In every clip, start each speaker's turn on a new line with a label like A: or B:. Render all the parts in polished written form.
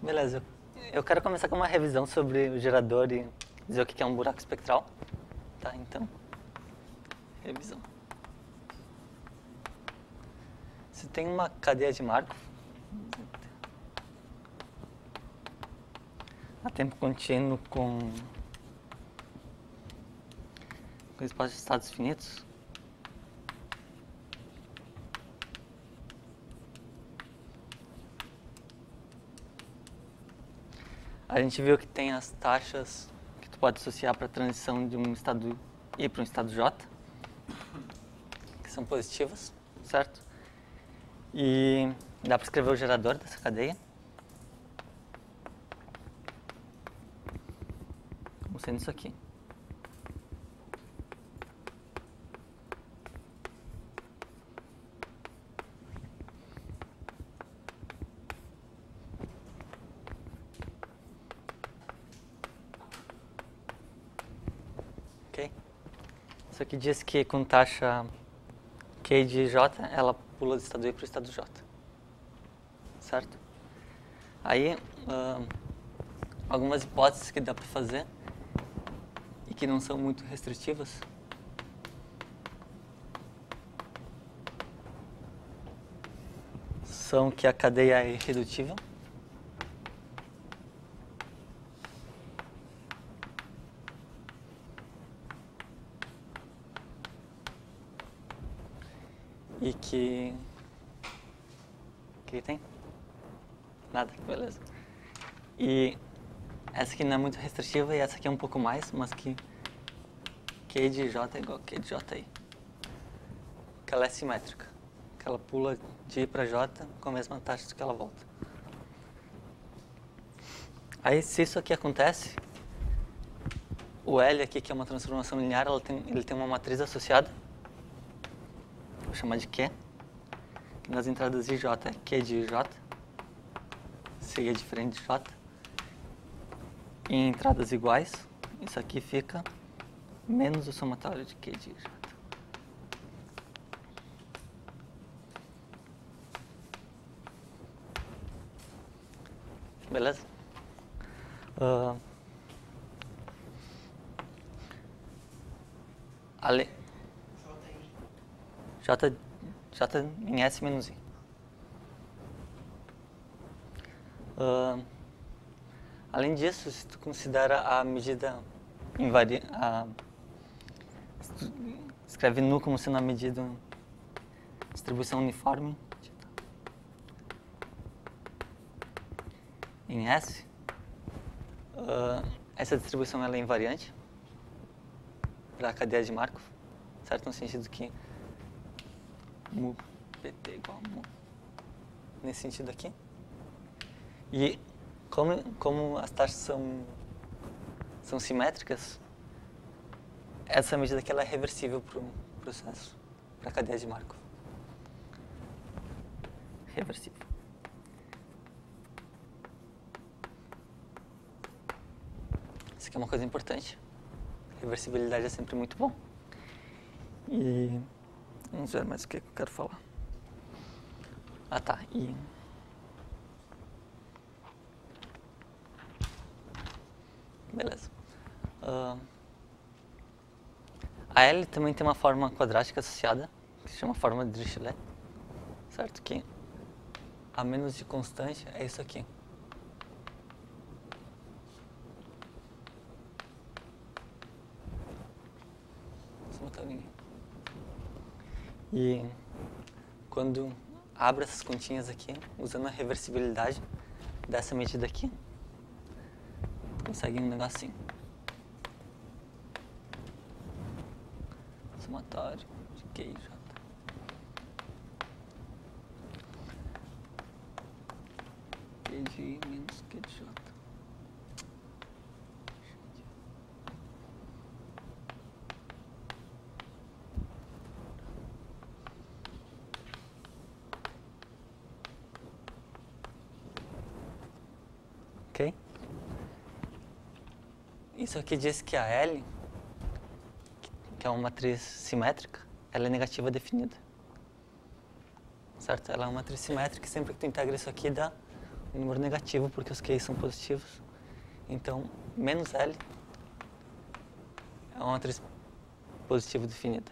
A: Beleza. Eu quero começar com uma revisão sobre o gerador e dizer o que é um buraco espectral. Tá, então. Revisão. Se tem uma cadeia de Markov a tempo contínuo com espaço de estados finitos, a gente viu que tem as taxas que tu pode associar para a transição de um estado I para um estado J, que são positivas, certo? E dá para escrever o gerador dessa cadeia como sendo isso aqui. Ok? Isso aqui diz que com taxa K de J, ela pula do estado I para o estado J. Certo? Aí, algumas hipóteses que dá para fazer e que não são muito restritivas são que a cadeia é irredutível, e que tem? Nada, beleza. E essa aqui não é muito restritiva e essa aqui é um pouco mais, mas que Q de J é igual a Q de J aí. Que ela é simétrica, que ela pula de I para J com a mesma taxa que ela volta. Aí, se isso aqui acontece, o L aqui, que é uma transformação linear, ele tem uma matriz associada, vou chamar de Q, que nas entradas IJ é Q de J, C é diferente de J, e em entradas iguais, isso aqui fica menos o somatório de Q de J. Beleza? J em S menos I. Além disso, se tu considera a medida invariante, escreve nu como sendo a medida distribuição uniforme em S, essa distribuição ela é invariante para a cadeia de Markov, certo? No sentido que mu pt igual a mu, nesse sentido aqui. E como as taxas são simétricas, essa medida aqui ela é reversível para o processo, para a cadeia de Markov. Reversível. Isso aqui é uma coisa importante. Reversibilidade é sempre muito bom. E vamos ver mais o que eu quero falar. Ah, tá. Beleza. A L também tem uma forma quadrática associada, que se chama forma de Dirichlet, certo? Que a menos de constante é isso aqui. E quando abre essas continhas aqui, usando a reversibilidade dessa medida aqui, consegue um negocinho. Somatório de Q e J. Q de I menos Q de J. Ok? Isso aqui diz que a L, que é uma matriz simétrica, ela é negativa definida. certo? Ela é uma matriz simétrica e sempre que tu integra isso aqui dá um número negativo, porque os Q's são positivos. Então, menos L é uma matriz positiva definida.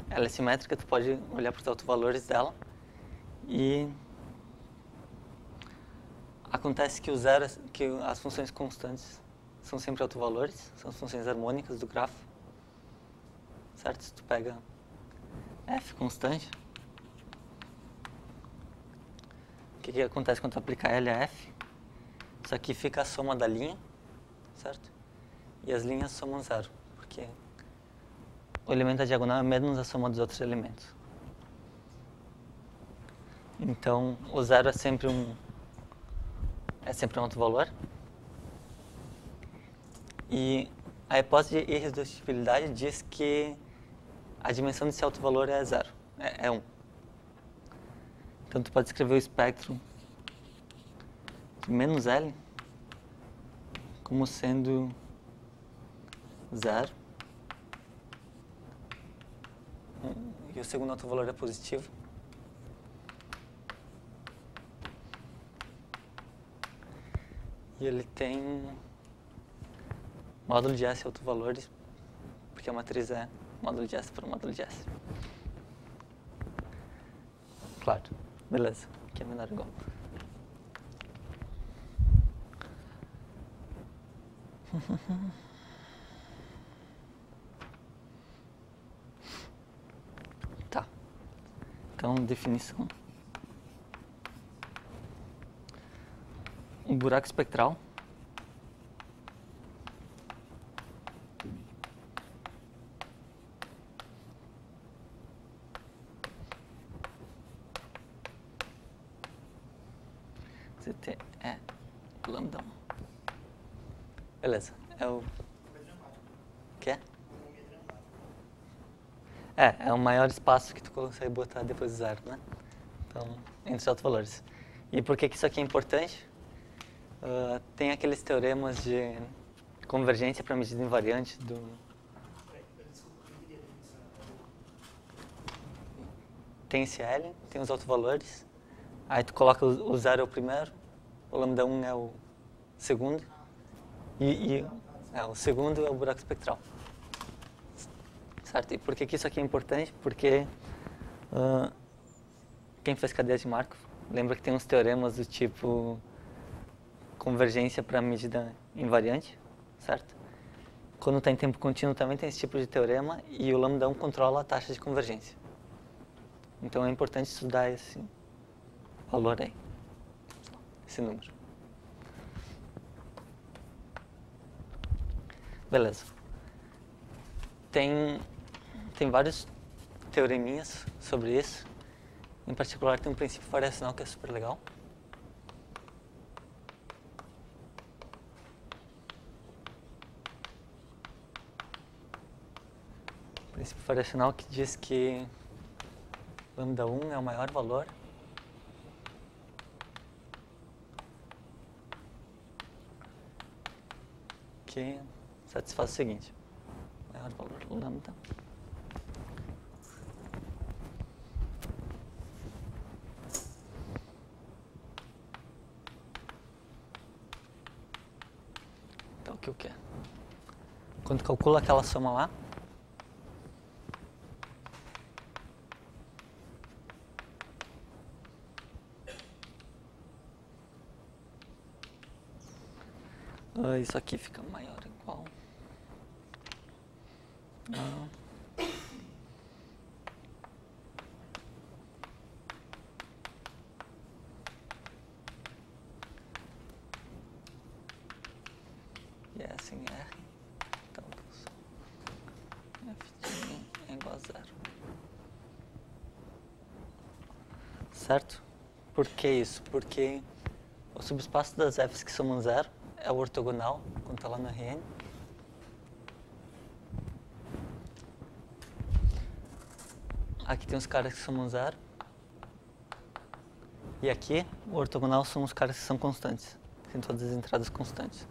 A: Ela é simétrica, tu pode olhar para os autovalores dela e acontece que que as funções constantes são sempre autovalores, são as funções harmônicas do grafo, certo? Se tu pega f constante, o que acontece quando tu aplica L a f? Isso aqui fica a soma da linha, certo? E as linhas somam zero, porque o elemento da diagonal é menos a soma dos outros elementos. Então, o zero é sempre um autovalor. E a hipótese de irredutibilidade diz que a dimensão desse autovalor é zero, é 1. Então, tu pode escrever o espectro de menos L como sendo zero. E o segundo autovalor é positivo. E ele tem módulo de S autovalores, porque a matriz é módulo de S por módulo de S. Claro, beleza, aqui é menor ou igual. Tá, então definição. Um buraco espectral CT é lambda 1. Beleza, é o... Quê? É o maior espaço que tu consegue botar depois do zero, né? Então, entre os autovalores. E por que isso aqui é importante? Tem aqueles teoremas de convergência para medida invariante do... Tem esse L, tem os autovalores, aí tu coloca o zero é o primeiro, o lambda 1 é o segundo, e o segundo é o buraco espectral. Certo? E por que isso aqui é importante? Porque quem fez cadeia de Markov lembra que tem uns teoremas do tipo convergência para medida invariante, certo? Quando está em tempo contínuo também tem esse tipo de teorema e o lambda 1 controla a taxa de convergência. Então é importante estudar esse valor aí, esse número. Beleza. Tem vários teoreminhas sobre isso. Em particular tem um princípio variacional que é super legal. Princípio variacional que diz que lambda 1 é o maior valor que satisfaz o seguinte: maior valor lambda então o que é? Quando calcula aquela soma lá, isso aqui fica maior ou igual e é assim R, então f de I é igual a zero. Certo? Por que isso? Porque o subespaço das F's que somam zero é o ortogonal, quando está lá no Rn. Aqui tem os caras que somam zero. E aqui, o ortogonal são os caras que são constantes. Tem todas as entradas constantes.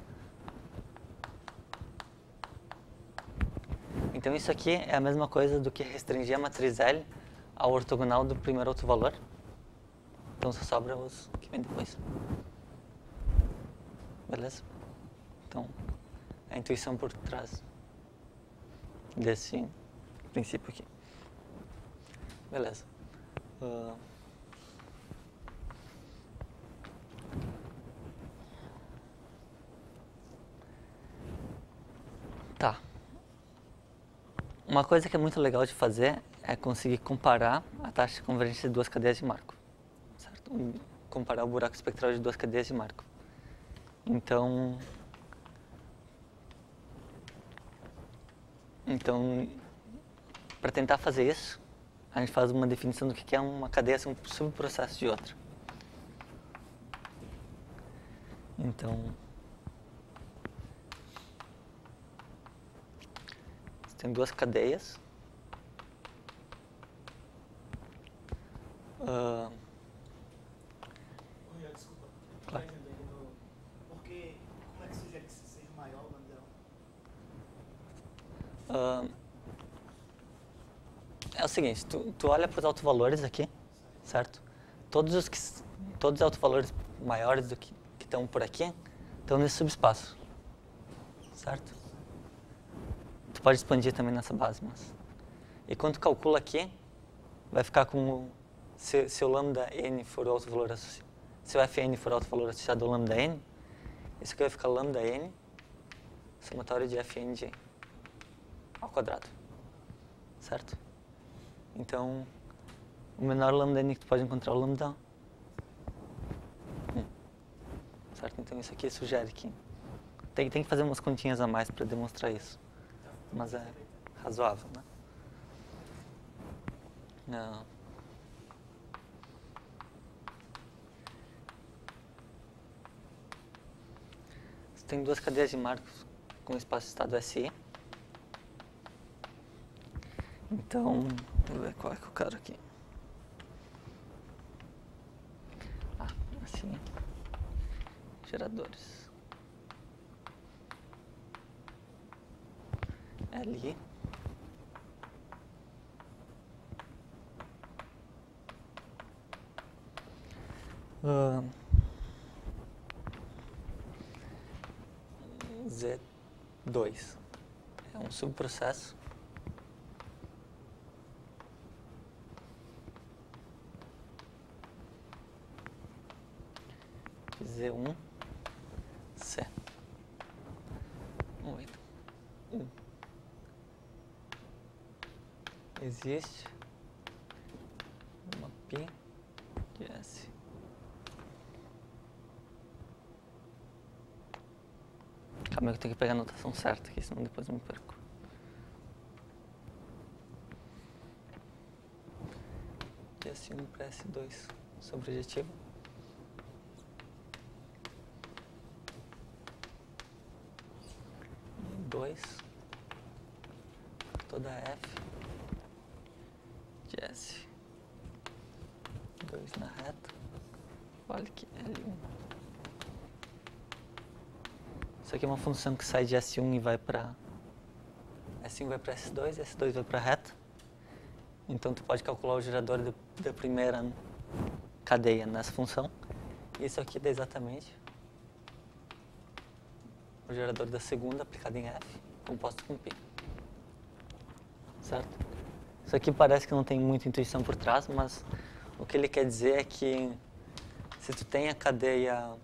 A: Então isso aqui é a mesma coisa do que restringir a matriz L ao ortogonal do primeiro autovalor. Então só sobra os que vem depois. Beleza? Então, a intuição por trás desse princípio aqui. Beleza. Tá. Uma coisa que é muito legal de fazer é conseguir comparar a taxa de convergência de duas cadeias de Markov. Certo? Comparar o buraco espectral de duas cadeias de Markov. Então, para tentar fazer isso, a gente faz uma definição do que é uma cadeia ser um subprocesso de outra. Então, você tem duas cadeias.
B: Desculpa,
A: Claro.
B: porque como é que sugere que seja maior o lambda?
A: É o seguinte, tu olha para os autovalores aqui, certo? Todos os autovalores maiores do que estão por aqui estão nesse subespaço, certo? Tu pode expandir também nessa base, mas... E quando tu calcula aqui, vai ficar com... Se o lambda n for o autovalor associado, se o fn for o autovalor associado ao lambda n, isso aqui vai ficar lambda n, somatório de fn de ao quadrado, certo? Então, o menor lambda n que tu pode encontrar é o lambda 1, certo? Então isso aqui sugere que tem que fazer umas continhas a mais para demonstrar isso, mas é razoável, né? Não. Você tem duas cadeias de Markov com espaço estado SI. Então, vou ver qual é que eu quero aqui. Assim. Geradores. LI. Z2 é um subprocesso Z1 C. Vamos ver. Existe uma pi de S. Calma aí que eu tenho que pegar a notação certa aqui, senão depois eu me perco. De S1 para S2 sobrejetivo. E 2 toda F de S. 2 na reta. Olha que L1. Isso aqui é uma função que sai de S1 e vai para... S1 vai para S2, S2 vai para a reta. Então, tu pode calcular o gerador da primeira cadeia nessa função. Isso aqui dá exatamente o gerador da segunda aplicado em F, composto com π. Certo? Isso aqui parece que não tem muita intuição por trás, mas o que ele quer dizer é que se tu tem a cadeia...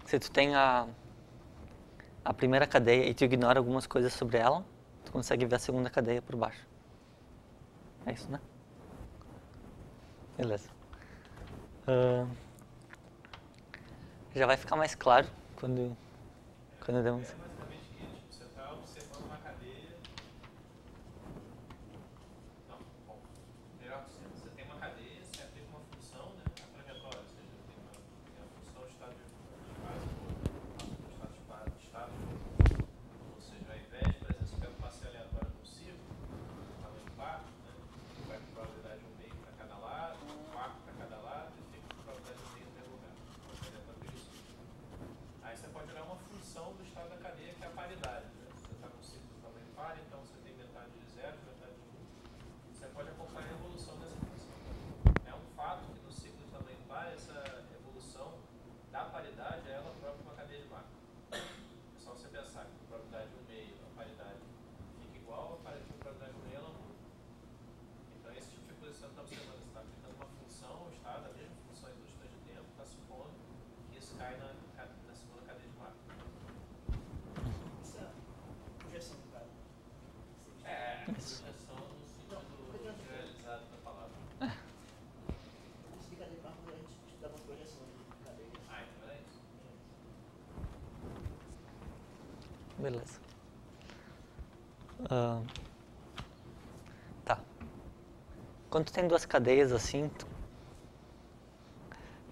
A: Se tu tem a primeira cadeia e tu ignora algumas coisas sobre ela, tu consegue ver a segunda cadeia por baixo. É isso, né? Beleza. Já vai ficar mais claro quando demos...
C: É basicamente isso, você está observando uma cadeia. Não, bom. Melhor dizendo, você tem uma cadeia, você aplica uma função, né? A trajetória, ou seja, tem uma função de estado de fase, estado de fase. Ou seja, ao invés, por exemplo, se eu quero passear aleatório num círculo, tamanho 4, né? Vai com probabilidade 1 meio para cada lado, 4 para cada lado, e tem probabilidade 1 meio no lugar. Aí você pode olhar uma função do estado da cadeia
A: Beleza. Tá. Quando tu tem duas cadeias assim,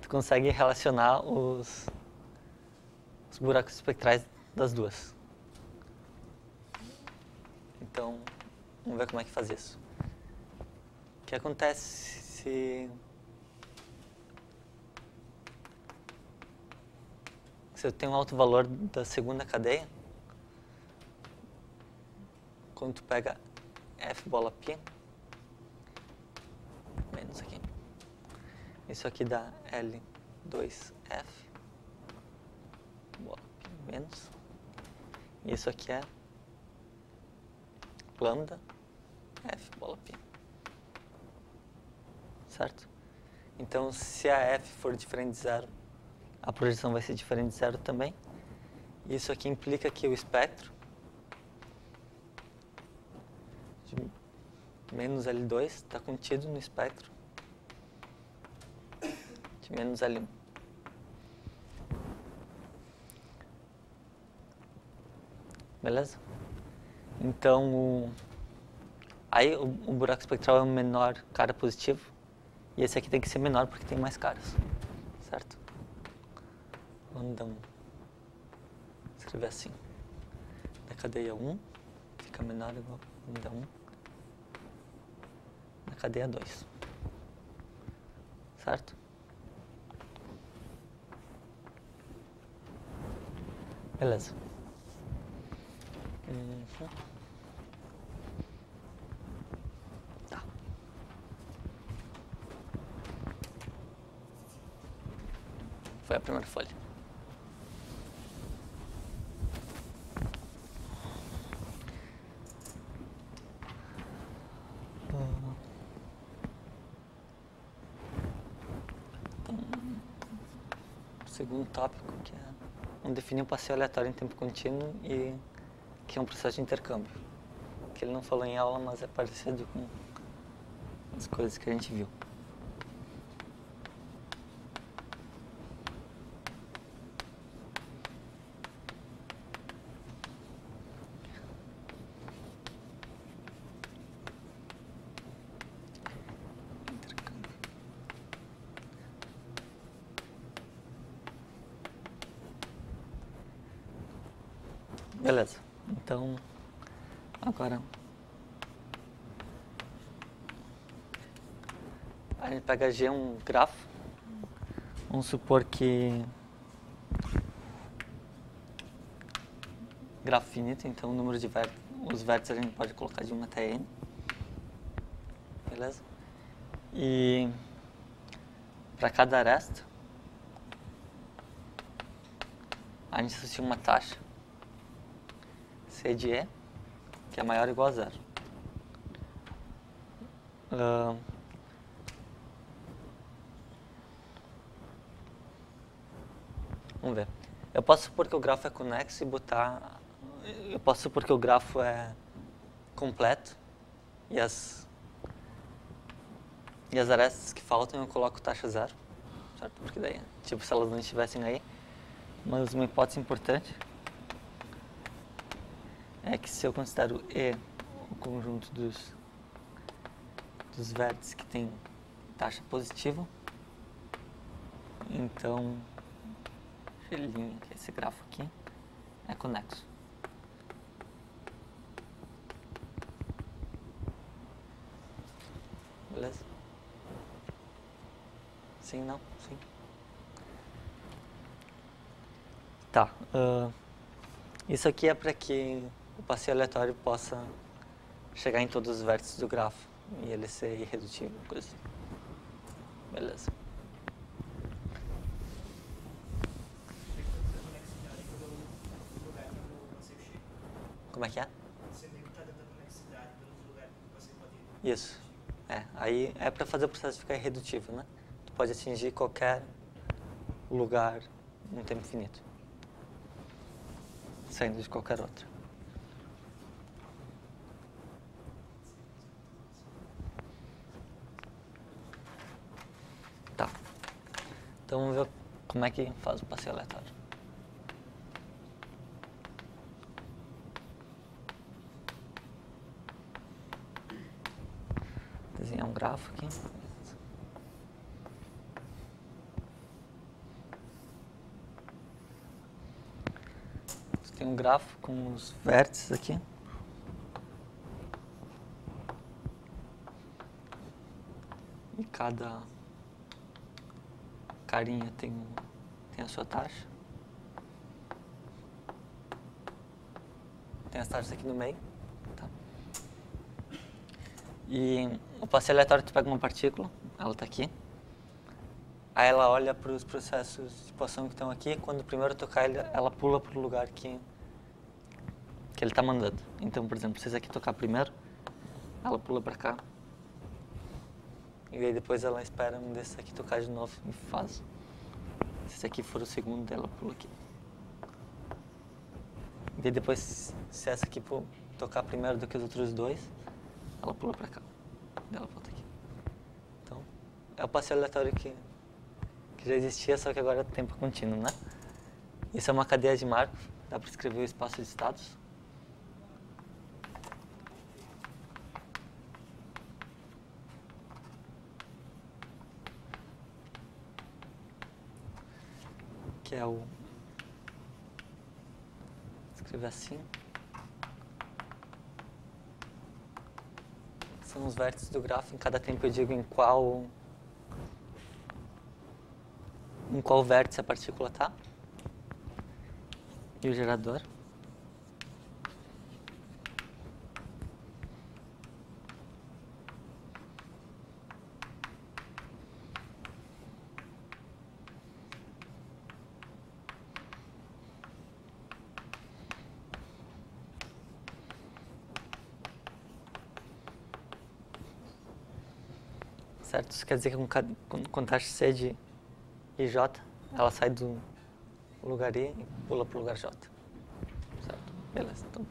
A: tu consegue relacionar os buracos espectrais das duas. Então, vamos ver como é que faz isso. O que acontece se eu tenho um alto valor da segunda cadeia, quando tu pega F bola π, menos aqui, isso aqui dá L2F bola π menos, e isso aqui é lambda F bola π, certo? Então, se a F for diferente de zero, a projeção vai ser diferente de zero também. Isso aqui implica que o espectro de menos L2 está contido no espectro de menos L1. Beleza? Então, aí o buraco espectral é o menor cara positivo, e esse aqui tem que ser menor porque tem mais caras, certo? Vamos escrever assim. Na cadeia 1 fica menor ou igual a lambda 1 na cadeia 2. Certo? Beleza. Tá. Foi a primeira folha. Segundo tópico, que é vamos definir um passeio aleatório em tempo contínuo e que é um processo de intercâmbio. Que ele não falou em aula, mas é parecido com as coisas que a gente viu. Beleza, então agora a gente pega G um grafo, vamos supor que grafo finito, então o número de vértices, os vértices a gente pode colocar de 1 até n, beleza? E para cada aresta a gente associa uma taxa C de E, que é maior ou igual a zero. Vamos ver. Eu posso supor que o grafo é conexo e botar... Eu posso supor que o grafo é completo e as arestas que faltam eu coloco taxa zero, certo? Porque daí, tipo, se elas não estivessem aí. Mas uma hipótese importante é que se eu considero E o conjunto dos vértices que tem taxa positiva, então filhinho, esse grafo aqui é conexo. Beleza? Sim, não? Sim. Tá. Isso aqui é para que o passeio aleatório possa chegar em todos os vértices do grafo e ele ser irredutível, coisa assim. Beleza. Como é que é?
B: Você tem que estar dando a conexidade pelos lugares que você pode ir.
A: Isso. Aí é para fazer o processo ficar irredutível, né? Tu pode atingir qualquer lugar num tempo finito, saindo de qualquer outro. Tá. Então vamos ver como é que faz o passeio aleatório. um grafo aqui. Tem um grafo com os vértices aqui. E cada carinha tem a sua taxa. Tem as taxas aqui no meio. Tá? E o passeio aleatório, tu pega uma partícula, ela está aqui. Aí ela olha para os processos de poção que estão aqui. Quando o primeiro tocar, ela pula para o lugar que ele está mandando. Então, por exemplo, se esse aqui tocar primeiro, ela pula para cá. E aí depois ela espera um desses aqui tocar de novo e faz. Se esse aqui for o segundo, ela pula aqui. E aí depois, se essa aqui tocar primeiro do que os outros dois, ela pula para cá. E ela volta aqui. Então, é o passeio aleatório que já existia, só que agora é tempo contínuo, né? Isso é uma cadeia de Markov, dá para escrever o espaço de estados. Que é o... escrever assim. São os vértices do grafo, em cada tempo eu digo em qual vértice a partícula está. E o gerador. Certo? Isso quer dizer que com taxa C de IJ, ela sai do lugar I e pula para o lugar J. Certo? Beleza. Então,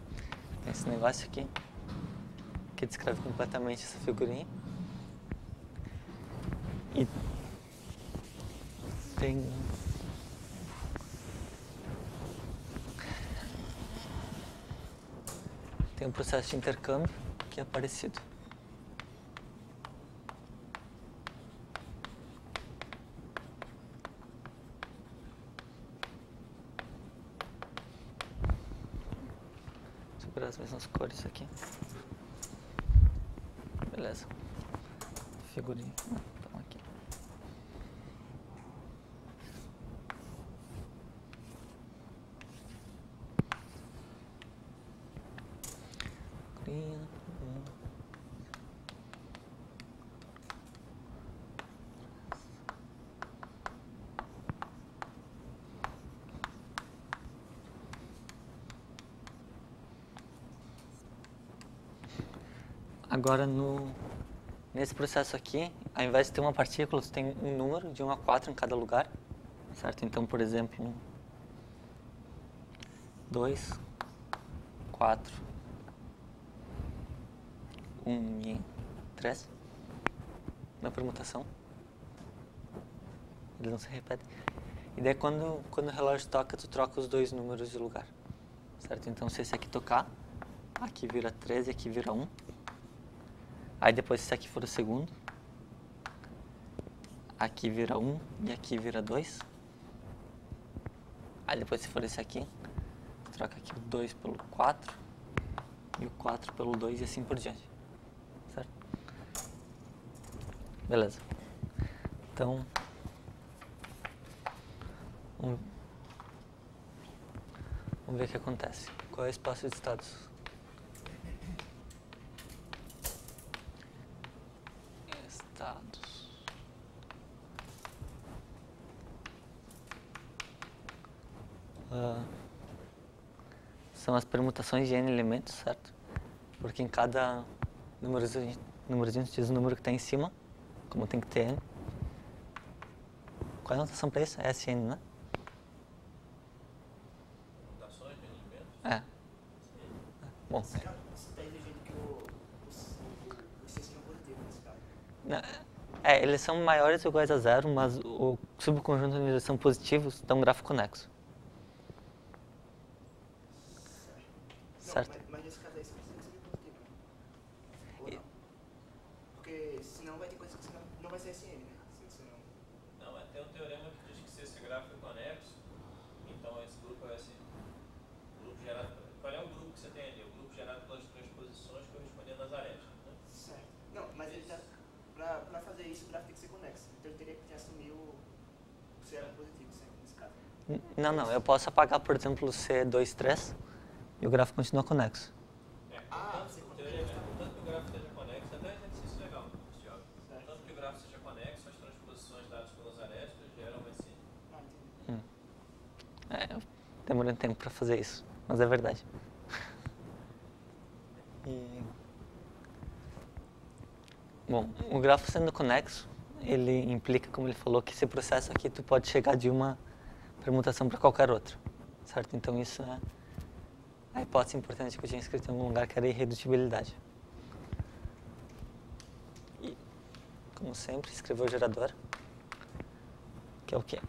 A: tem esse negócio aqui, que descreve completamente essa figurinha. E tem... tem um processo de intercâmbio que é parecido. As mesmas cores aqui. Beleza. Figurinha. Então aqui. Figurinha. Agora, nesse processo aqui, ao invés de ter uma partícula, você tem um número de 1 a 4 em cada lugar, certo? Então, por exemplo, 2, 4, 1 e 3, na permutação. Eles não se repetem. E daí, quando o relógio toca, tu troca os dois números de lugar, certo? Então, se esse aqui tocar, aqui vira 3 e aqui vira 1. Aí depois, se aqui for o segundo, aqui vira 1 e aqui vira 2. Aí depois, se for esse aqui, troca aqui o 2 pelo 4 e o 4 pelo 2 e assim por diante. Certo? Beleza. Então, vamos ver o que acontece. Qual é o espaço de estados? São as permutações de n elementos, certo? Porque em cada númerozinho diz o número que está em cima, como tem que ter n. Qual é a notação para isso? É Sn, né?
C: Notações de elementos?
A: É. Bom.
B: Você está exigindo que o seja positivo nesse caso.
A: Eles são maiores ou iguais a zero, mas o subconjunto onde eles são positivos dá um gráfico conexo. Certo.
B: Não, mas nesse caso aí você precisa que seja positivo. Ou não? Porque senão vai ter coisas que você não vai ser SM, né? Se você não...
C: Não, tem um teorema que diz que se esse gráfico é conexo, então esse grupo é esse grupo gerado... Qual é o grupo que você tem ali? O grupo gerado pelas transposições correspondendo às arestas, né?
B: Certo. Não, mas ele tá... Pra fazer isso, o gráfico tem que ser conexo. Então ele teria que assumir o zero positivo, sempre, nesse caso.
A: Não, eu posso apagar, por exemplo, o C23 e o gráfico continua conexo.
B: Você
C: Teorema, tanto que o gráfico esteja conexo, até exercício legal, Thiago. Tanto que o gráfico seja conexo, as transposições dadas pelas arestas geram esse...
B: Entendi.
A: Eu demorei um tempo para fazer isso, mas é verdade. Bom, o grafo sendo conexo, ele implica, como ele falou, que esse processo aqui tu pode chegar de uma permutação para qualquer outro, certo? Então isso é a hipótese importante que eu tinha escrito em algum lugar, que era a irredutibilidade. E, como sempre, escreveu o gerador, que é o quê?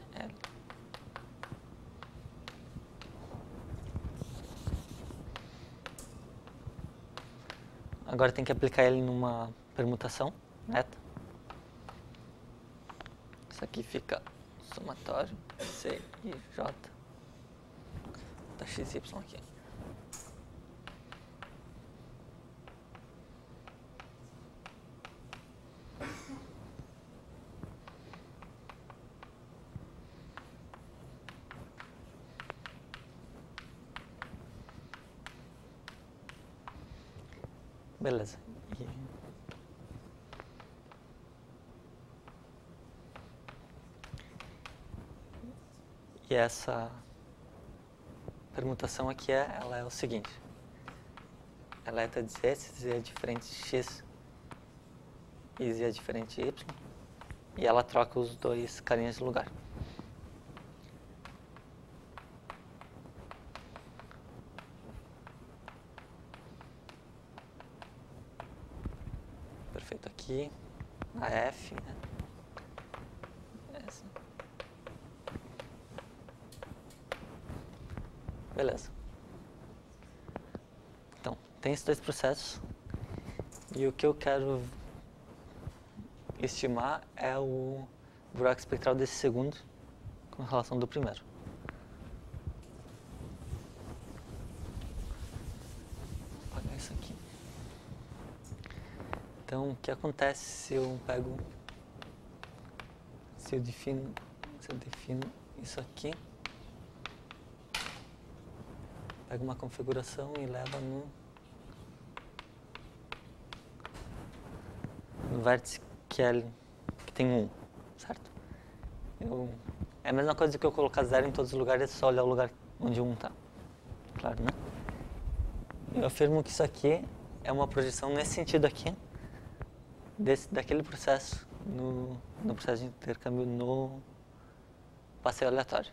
A: Agora tem que aplicar ele numa permutação reta. Isso aqui fica somatório C e J da XY aqui. Beleza. E essa permutação aqui ela é o seguinte. Ela é de Z, se Z é diferente de X e Z é diferente de Y. E ela troca os dois carinhas de lugar. Perfeito, aqui a F, né? Essa. Beleza. Então, tem esses dois processos e o que eu quero estimar é o buraco espectral desse segundo com relação do primeiro. Vou apagar isso aqui. Então, o que acontece se eu defino isso aqui, pego uma configuração e leva no vértice que tem 1, certo? É a mesma coisa que eu colocar 0 em todos os lugares, é só olhar o lugar onde 1 está. Claro, né? Eu afirmo que isso aqui é uma projeção nesse sentido aqui, daquele processo, no processo de intercâmbio no passeio aleatório.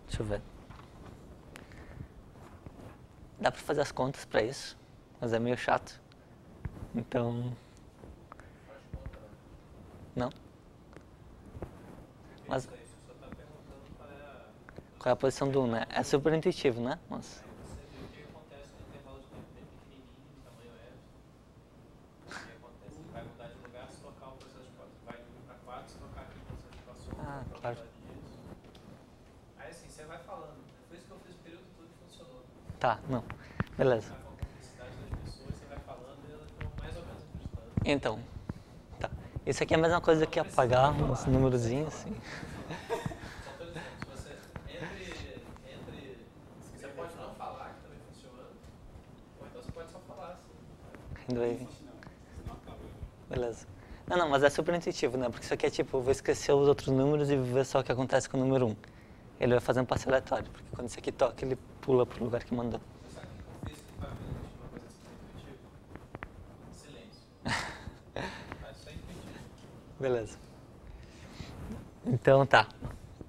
A: Deixa eu ver. Dá pra fazer as contas pra isso, mas é meio chato. Então... Não? Mas... Qual é a posição do 1, né? É super intuitivo, né? Mas... Ah, claro.
C: Aí assim, você vai falando. Foi isso que eu fiz o período todo e funcionou.
A: Tá, não. Beleza.
C: Com a complexidade das pessoas, você vai falando e elas estão mais ou menos acreditando.
A: Então, tá. Isso aqui é a mesma coisa que apagar uns númerozinhos, assim.
C: Só tô dizendo, se você você pode não falar que também funciona, ou então você pode só falar assim.
A: Beleza. Não, mas é super intuitivo, né? Porque isso aqui é tipo, eu vou esquecer os outros números e ver só o que acontece com o número 1. Ele vai fazer um passeio aleatório, porque quando isso aqui toca, ele pula pro lugar que mandou.
C: Você sabe o que eu fiz que faz uma coisa assim intuitiva? Silêncio. Mas isso é intuitivo.
A: Beleza. Então tá.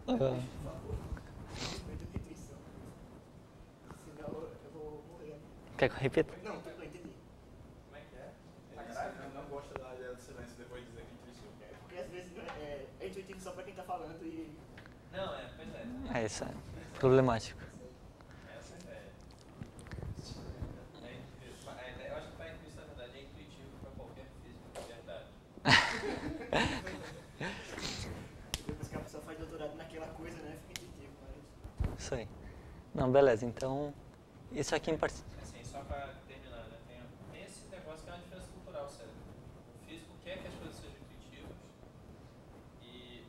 B: Respeito a intuição. Senão eu vou morrer.
A: Quer que eu repita?
B: Não, eu entendi.
C: Como é que é? Ele não gosta da ideia do silêncio depois de dizer que é intuitivo.
B: Porque às vezes é intuitivo só pra quem tá falando e...
C: Não, pois é.
A: É isso, é problemático.
C: Essa é a ideia. É intuitivo.
A: Isso aí. Não, beleza. Então, isso aqui em parte...
C: Assim, só para terminar, né? Tem esse negócio que é uma diferença cultural, sério. O físico quer que as coisas sejam intuitivas,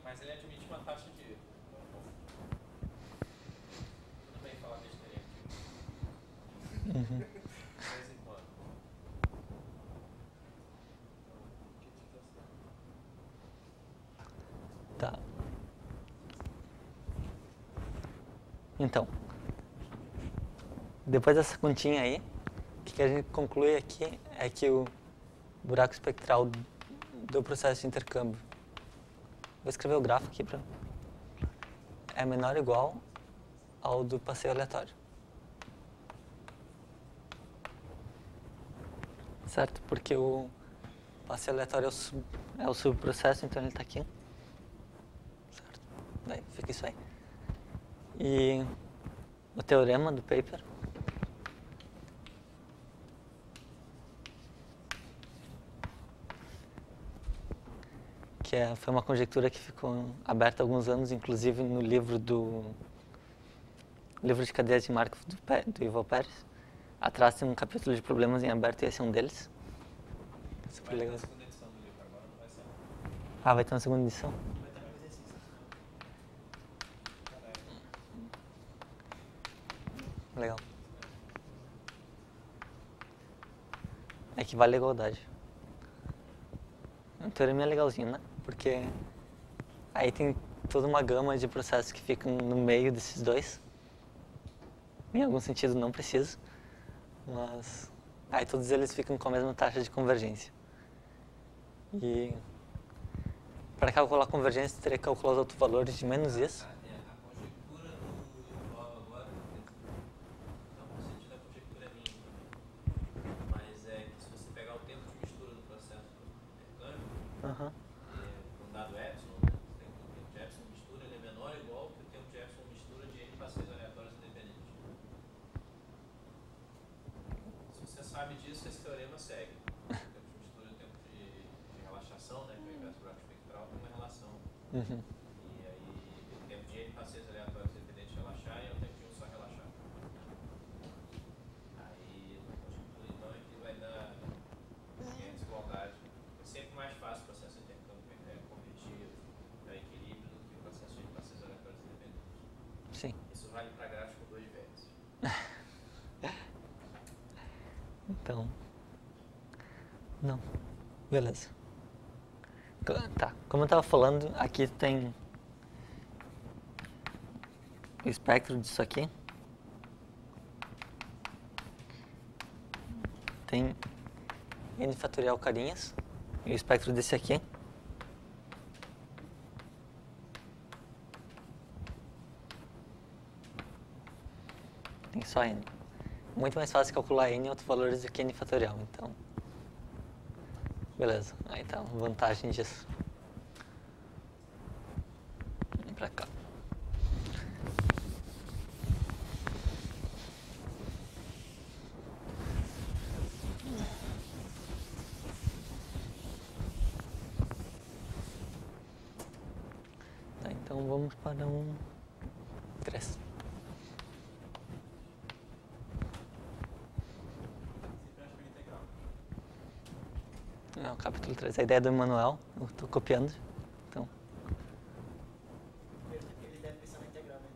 C: mas ele admite uma taxa de erro. Tudo bem falar besteira aqui.
A: Uhum.
C: De vez em quando.
A: Tá. Então, depois dessa continha aí, o que a gente conclui aqui é que o buraco espectral do processo de intercâmbio, vou escrever o gráfico aqui para é menor ou igual ao do passeio aleatório. Certo? Porque o passeio aleatório é o subprocesso, então ele está aqui. Certo? Daí fica isso aí. E o teorema do paper foi uma conjectura que ficou aberta há alguns anos, inclusive no livro de cadeias de Markov do Yuval Pérez. Atrás tem um capítulo de problemas em aberto e esse é um deles.
C: Super legal. Vai ter a segunda edição do livro, agora não vai ser.
A: Ah, vai ter uma segunda edição?
B: Vai estar no exercício.
A: Legal. Equivale à igualdade. O teorema é legalzinho, né? Porque aí tem toda uma gama de processos que ficam no meio desses dois. Em algum sentido não precisa, mas aí todos eles ficam com a mesma taxa de convergência. E para calcular a convergência, teria que calcular os autovalores de menos isso.
C: A conjectura do Yuval agora, não no sentido da conjectura minha também, mas é que se você pegar o tempo de mistura do processo do intercâmbio, um dado epsilon, né? O tempo de epsilon mistura ele é menor ou igual que o tempo de epsilon mistura de n passeios aleatórios independentes. Se você sabe disso, esse teorema segue. O tempo de mistura e o tempo de relaxação, né, que é o inverso do buraco espectral, tem uma relação. E aí, o tempo de n passeios aleatórios independentes de relaxar e é o tempo de um só relaxar. Aí, a conjectura, então, é que vai dar desigualdade. É sempre mais fácil o processo de intercâmbio convertir para equilíbrio do que o processo de passeios aleatórios independentes.
A: Sim.
C: Isso vale para gráfico com 2 vértices.
A: Então, não, beleza. Tá, como eu estava falando, aqui tem o espectro disso aqui. Tem n fatorial carinhas e o espectro desse aqui. Tem só n. Muito mais fácil calcular n em autovalores do que n fatorial, então. Beleza, aí tá a vantagem disso. Vem pra cá. Tá, então vamos para um 3. É o capítulo 3, a ideia do Emanuel, eu estou copiando, então.
B: Ele deve pensar na integral, né?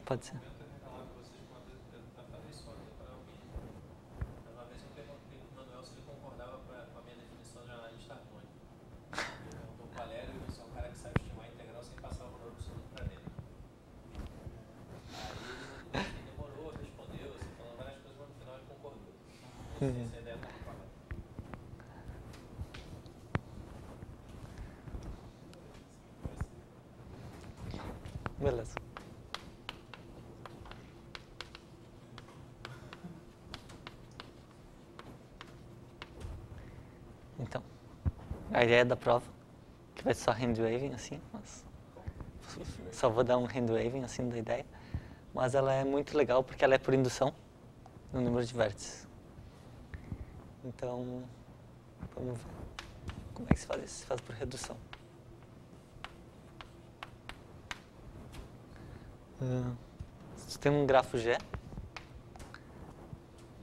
A: Pode ser.
C: Uma vez eu perguntei para o Manuel se ele concordava com a minha definição de analista harmônico. Ele perguntou qual era e eu disse, é um cara que sabe estimar a integral sem passar o valor absoluto para dentro. Aí ele demorou, respondeu, assim, falou várias coisas, mas no final ele concordou. Essa é a ideia do trabalho.
A: Beleza. Então, a ideia da prova, que vai ser só handwaving assim, mas só vou dar um handwaving assim da ideia, mas ela é muito legal porque ela é por indução no número de vértices. Então, vamos ver como é que se faz isso. Se faz por redução. Se tu tem um grafo G,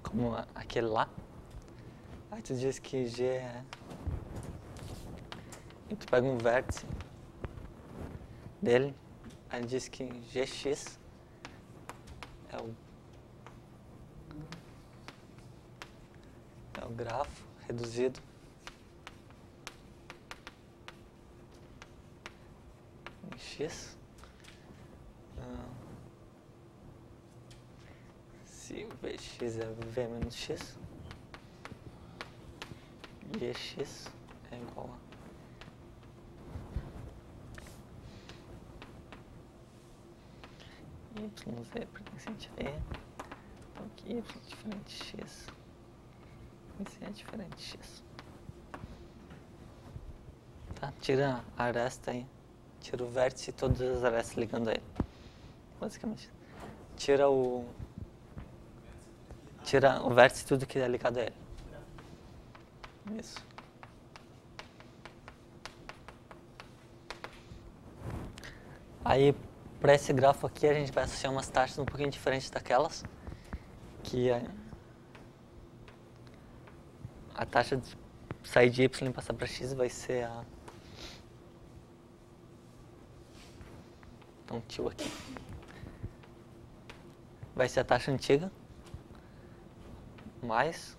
A: como aquele lá, aí tu diz que G é... E tu pega um vértice dele, aí diz que Gx é o grafo reduzido em x. Se o Vx é V menos x, Gx é igual a YZ pertencente a E, então aqui Y é diferente de X, e Z é diferente de X. Tá? Tira a aresta aí, tira o vértice e todas as arestas ligando a ele. Basicamente. Tira o vértice e tudo que é ligado a ele. Isso. Aí, para esse grafo aqui, a gente vai associar umas taxas um pouquinho diferentes daquelas, que a taxa de sair de y e passar para x vai ser a... Então, tio aqui. Vai ser a taxa antiga, mais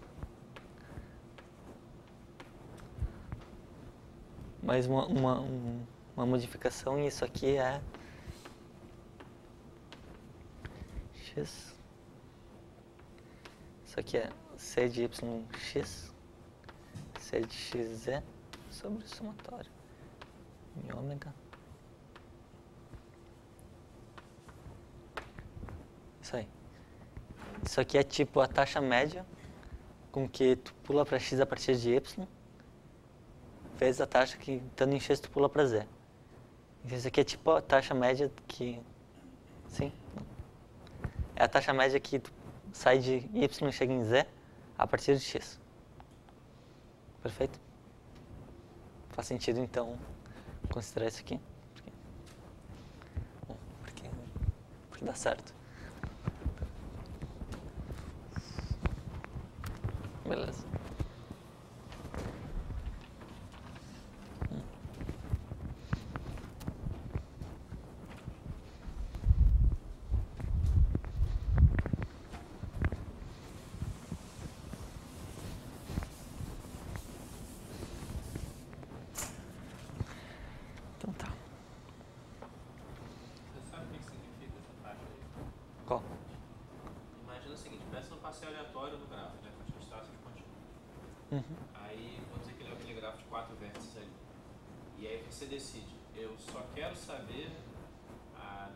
A: uma modificação, e isso aqui é x. Isso aqui é c de yx, c de xz sobre o somatório em ômega. Isso aí. Isso aqui é tipo a taxa média com que tu pula para x a partir de y, vezes a taxa que, estando em x, tu pula para z. Isso aqui é tipo a taxa média que... Sim? É a taxa média que tu sai de y e chega em z a partir de x. Perfeito? Faz sentido, então, considerar isso aqui? Porque dá certo. Beleza. Então tá.
C: Você sabe o que significa essa taxa aí?
A: Qual?
C: Imagina o seguinte, pensa num passeio aleatório no gráfico, né? Com as traços contínuos. Aí, vamos dizer que ele é aquele gráfico de 4 vértices ali. E aí você decide, eu só quero saber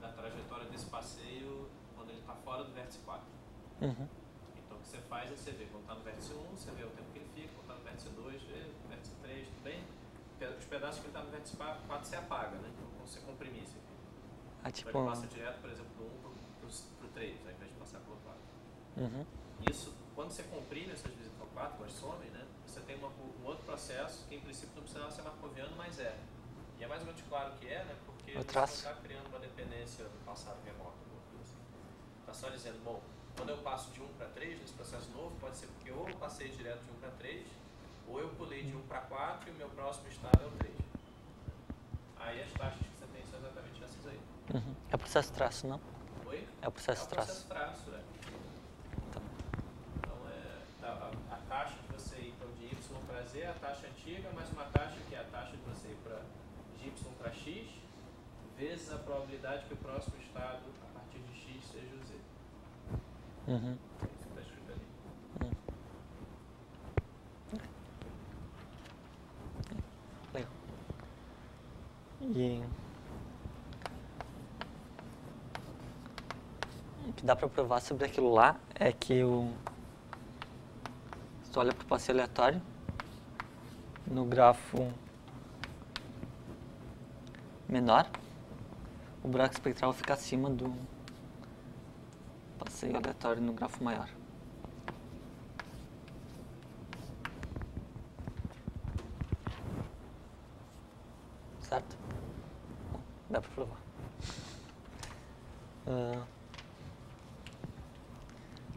C: da trajetória desse passeio quando ele está fora do vértice 4. Então o que você faz é você ver, quando está no vértice 1, você vê o tempo que ele fica, quando está no vértice 2, vê no vértice 3, tudo bem? Os pedaços que ele está no vértice 4 você apaga, né? Então você comprimir isso aqui.
A: Tipo...
C: Então ele passa direto, por exemplo, do 1 para o 3, ao invés de passar pelo 4. Isso, quando você comprime essas visitas ao 4, elas somem, né? Você tem um outro processo que em princípio não precisava ser marcoviano, mas é. E é mais ou menos claro que é, né? Porque você não está criando uma dependência do passado remoto. Está só dizendo, bom, quando eu passo de 1 para 3, nesse processo novo, pode ser porque ou eu passei direto de 1 para 3, ou eu pulei de 1 para 4 e o meu próximo estado é o 3. Aí as taxas que você tem são exatamente essas aí.
A: É o processo traço, não?
C: Oi?
A: É o processo traço.
C: É o processo traço, né? Então, a taxa de você ir então, de y para z é a taxa antiga, mais uma taxa que é a taxa de você ir de y para x, vezes a probabilidade que o próximo estado, a partir de x, seja o z. É isso que está escrito ali.
A: Legal. E o que dá para provar sobre aquilo lá é que se tu olha para o passeio aleatório, no grafo menor, o buraco espectral fica acima do passeio aleatório no grafo maior. Certo? Bom, dá para provar.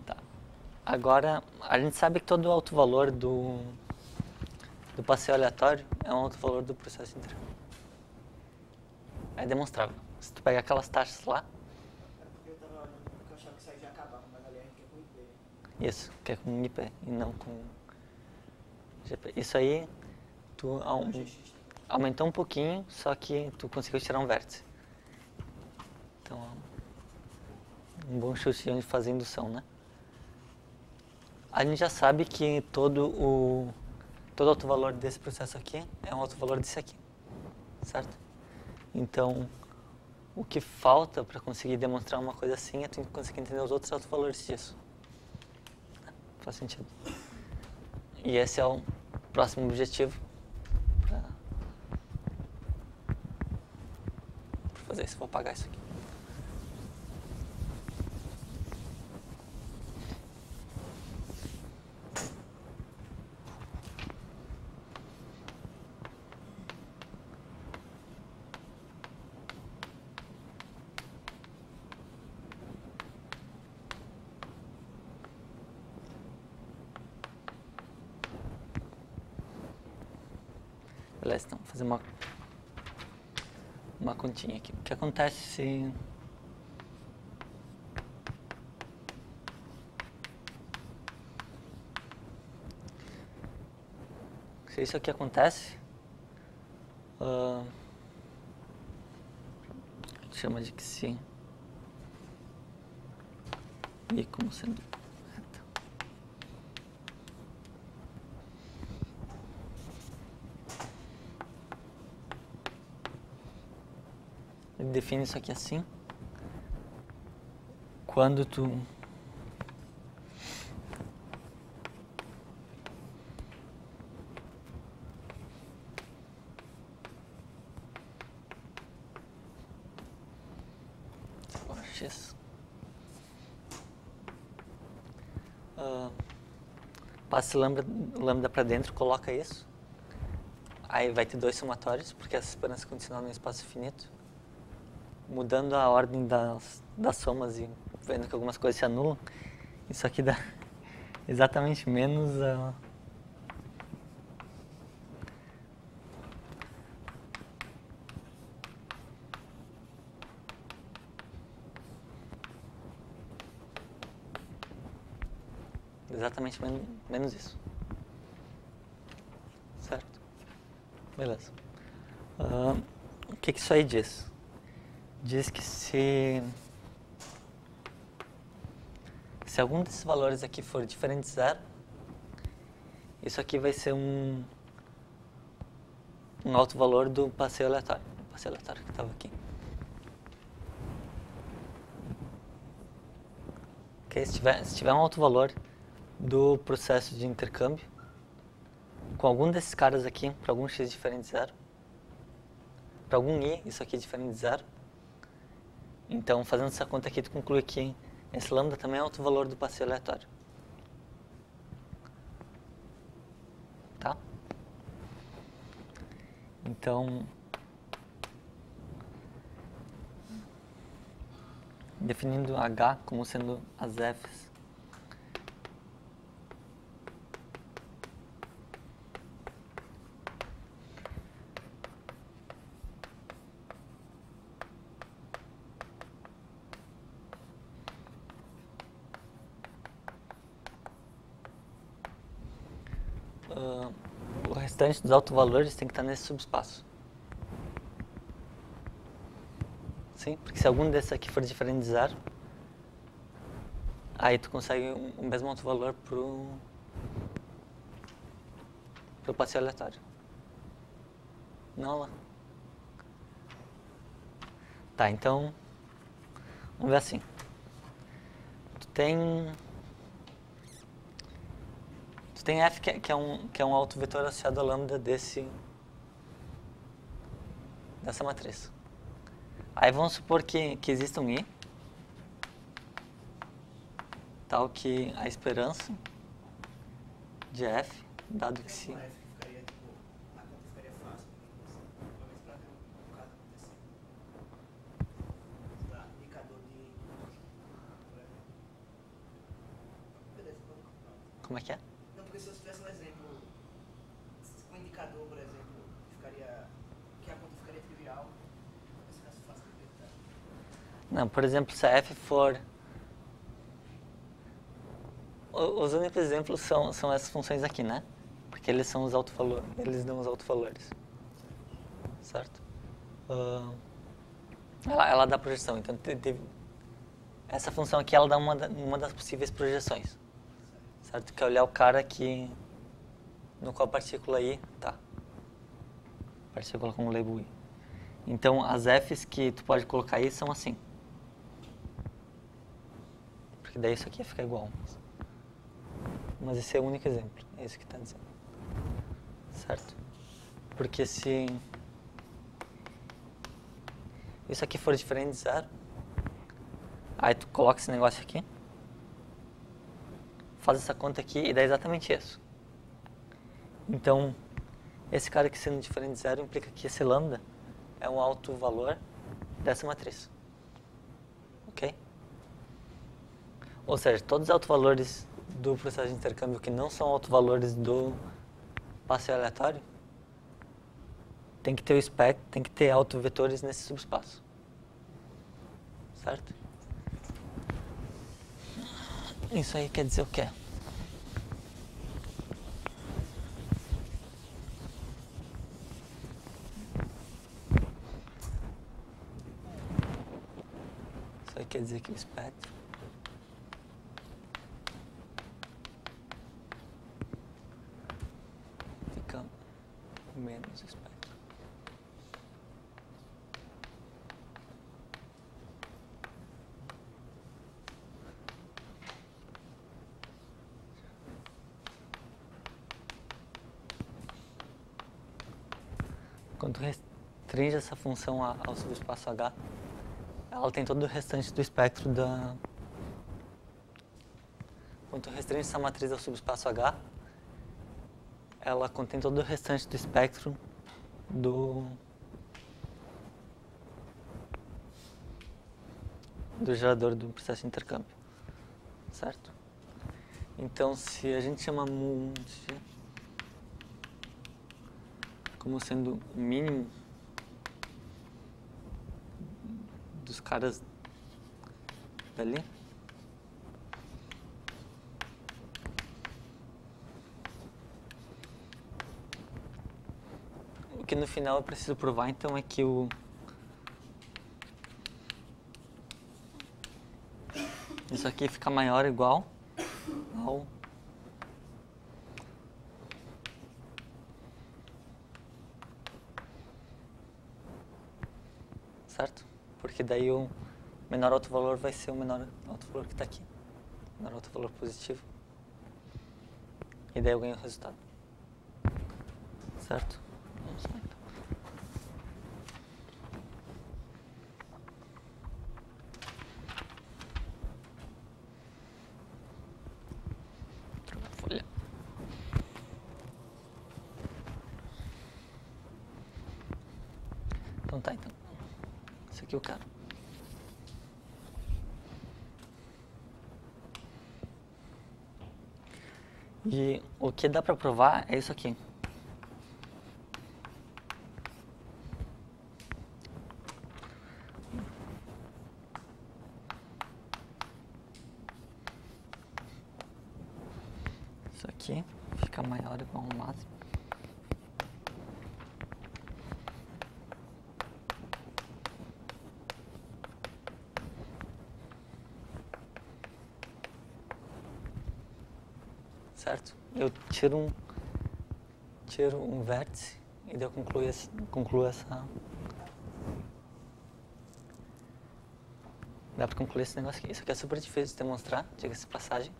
A: Tá. Agora, a gente sabe que todo o autovalor do passeio aleatório é um autovalor do processo de intercâmbio. É demonstrável. Se tu pegar aquelas taxas lá,
B: Era porque eu tava olhando, porque eu achava que isso aí já acabava, mas ali a gente quer com IP.
A: isso, que é com IP e não com GP. Isso aí, tu aumentou um pouquinho, só que tu conseguiu tirar um vértice. Então, um bom chute de onde fazer indução, né? A gente já sabe que todo autovalor desse processo aqui é um autovalor desse aqui, certo? Então, o que falta para conseguir demonstrar uma coisa assim é tu conseguir entender os outros autovalores disso. Faz sentido. E esse é o próximo objetivo para fazer isso. Vou apagar isso aqui. Beleza, então, vou fazer uma continha aqui. O que acontece se isso aqui acontece, a gente chama de que sim e como sendo reta. Ele define isso aqui assim. Quando tu X passa lambda para dentro, coloca isso. Aí vai ter dois somatórios, porque essa esperança condicional no espaço finito. Mudando a ordem das somas e vendo que algumas coisas se anulam, isso aqui dá exatamente menos exatamente menos isso. Certo? Beleza. O que isso aí diz? Diz que se algum desses valores aqui for diferente de zero, isso aqui vai ser um autovalor do passeio aleatório. O passeio aleatório que estava aqui. Okay? Se tiver um autovalor do processo de intercâmbio, com algum desses caras aqui, para algum x diferente de zero, para algum i, isso aqui é diferente de zero, então, fazendo essa conta aqui, tu conclui que esse lambda também é autovalor do passeio aleatório. Tá? Então, definindo H como sendo as Fs o restante dos autovalores tem que estar nesse subespaço. Sim? Porque se algum desses aqui for diferente de zero, aí tu consegue o mesmo autovalor pro passeio aleatório. Não lá. Tá, então, vamos ver assim. Tu tem F que é um autovetor associado a lambda dessa matriz. Aí vamos supor que exista um I, tal que a esperança de F, dado que se...
B: A conta ficaria fácil, pelo menos para o caso acontecer. Tá, indicador de
A: Como é que é?
B: Não, porque se eu tivesse um exemplo, um indicador, por exemplo, que a conta ficaria trivial, esse caso fácil de detectar.
A: Não, por exemplo, se a f for... Os únicos exemplos são essas funções aqui, né? Porque eles são os autovalores, eles dão os autovalores. Certo? Ela dá projeção, então essa função aqui ela dá uma das possíveis projeções. Certo? Que é olhar o cara aqui no qual a partícula I tá. Partícula com o label I. Então as Fs que tu pode colocar aí são assim. Porque daí isso aqui ia ficar igual. Mas esse é o único exemplo, é isso que está dizendo. Certo? Porque se isso aqui for diferente de zero, aí tu coloca esse negócio aqui, faz essa conta aqui e dá exatamente isso. Então, esse cara aqui sendo diferente de zero implica que esse lambda é um alto valor dessa matriz. Ok? Ou seja, todos os autovalores do processo de intercâmbio que não são autovalores do passeio aleatório tem que ter o espectro, tem que ter autovetores nesse subespaço. Certo? Isso aí quer dizer o quê? Isso aí quer dizer que o espectro fica menos espectro. Quando tu restringe essa função ao subespaço H, ela tem todo o restante do espectro da... Quando tu restringe essa matriz ao subespaço H, ela contém todo o restante do espectro do gerador do processo de intercâmbio. Certo? Então, se a gente chama mu como sendo o mínimo dos caras dali, o que no final eu preciso provar então é que isso aqui fica maior ou igual ao certo? Porque daí o menor autovalor vai ser o menor autovalor que está aqui. Menor autovalor positivo. E daí eu ganho o resultado. Certo? Vamos lá então. Trocar a folha. Então tá, então. Isso aqui eu quero. E o que dá para provar é isso aqui. Isso aqui fica maior ou igual ao máximo. Certo? Eu tiro um vértice e daí eu concluo essa... Dá pra concluir esse negócio aqui. Isso aqui é super difícil de demonstrar, diga-se de passagem.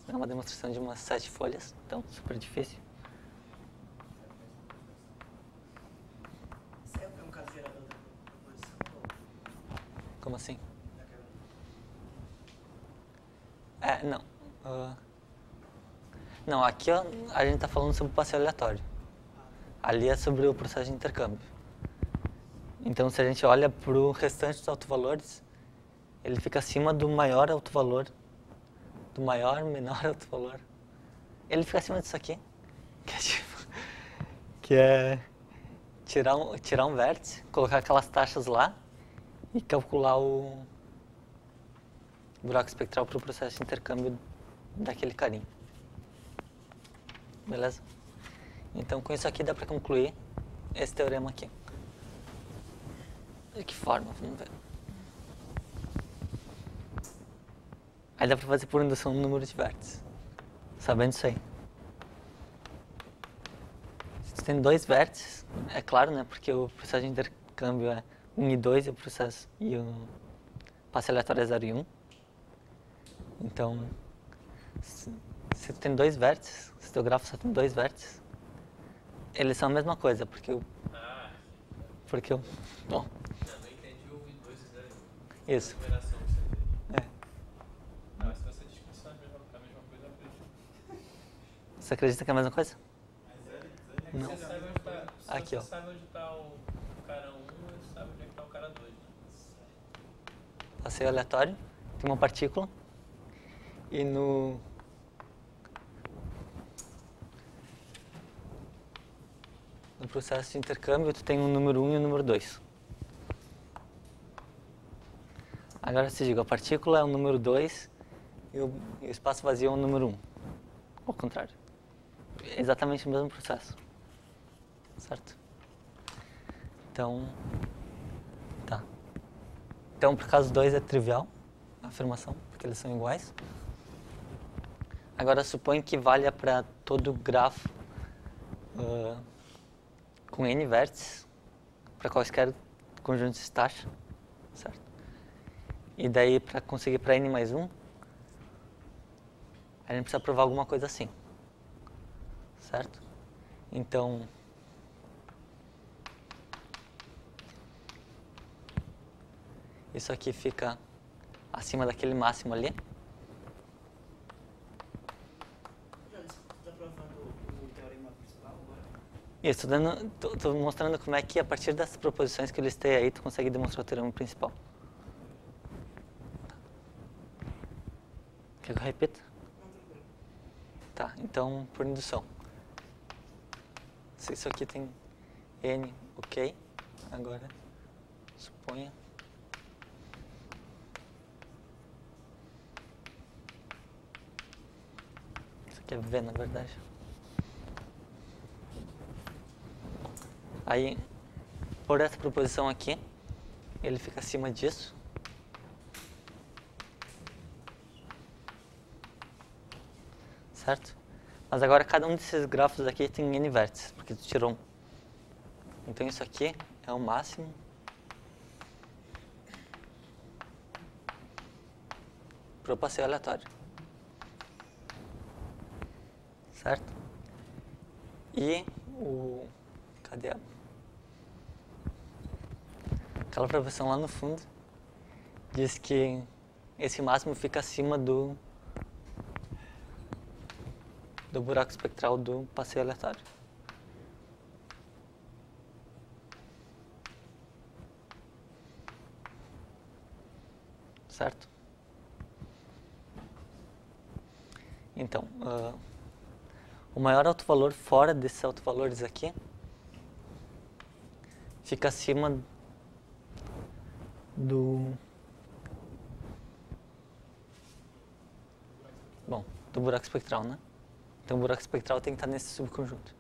A: É uma demonstração de umas 7 folhas, então super difícil.
B: Isso é um caso gerador da proposição?
A: Como assim?
B: Daquela...
A: Não. Não, aqui ó, a gente está falando sobre o passeio aleatório. Ali é sobre o processo de intercâmbio. Então, se a gente olha para o restante dos autovalores, ele fica acima do maior autovalor do maior, menor autovalor. Ele fica acima disso aqui, que é tipo, que é tirar um vértice, colocar aquelas taxas lá e calcular o buraco espectral para o processo de intercâmbio daquele carinho. Beleza? Então com isso aqui dá para concluir esse teorema aqui. De que forma? Vamos ver. Aí dá para fazer por indução no número de vértices. Sabendo isso aí. Se tu tem 2 vértices, é claro, né? Porque o processo de intercâmbio é 1 e 2 e o passe aleatório é 0 e 1. Então, se tu tem 2 vértices, se teu grafo só tem 2 vértices, eles são a mesma coisa, porque o... Bom.
C: Eu não entendi o 1 e 2 e 0 e 1.
A: Isso.
C: Numeração que você fez.
A: É.
C: Mas se você diz que isso é a mesma coisa, eu acredito.
A: Você acredita que é a mesma coisa? Não.
C: Você sabe onde tá, se
A: Aqui,
C: você
A: ó.
C: sabe onde está o cara 1, você sabe onde é que está o cara 2, né?
A: Passeio aleatório, tem uma partícula e no processo de intercâmbio tu tem o número 1 e o número 2. Agora se diga, a partícula é o número 2 e o espaço vazio é o número 1. Ao contrário. É exatamente o mesmo processo. Certo? Então, tá. Então, por caso 2 é trivial a afirmação, porque eles são iguais. Agora, supõe que valha para todo grafo com n vértices, para quaisquer conjuntos de taxa, certo? E daí, para conseguir para n mais 1, a gente precisa provar alguma coisa assim, certo? Então, isso aqui fica acima daquele máximo ali.
B: Já disse que tu tá provando o teorema principal agora?
A: Isso, tô mostrando como é que a partir dessas proposições que eu listei aí, tu consegue demonstrar o teorema principal. Quer que eu repita?
B: Não, tranquilo.
A: Tá, então por indução. Se isso aqui tem n, ok. Agora, suponha. Isso aqui é v, na verdade. Aí, por essa proposição aqui, ele fica acima disso. Certo? Mas agora cada um desses grafos aqui tem n vértices, porque tu tirou um. Então isso aqui é o máximo pro passeio aleatório. Certo? E o... Cadê aquela proposição lá no fundo diz que esse máximo fica acima do buraco espectral do passeio aleatório. Certo? Então, o maior autovalor fora desses autovalores aqui fica acima do buraco espectral, né? Então o buraco espectral tem que estar nesse subconjunto.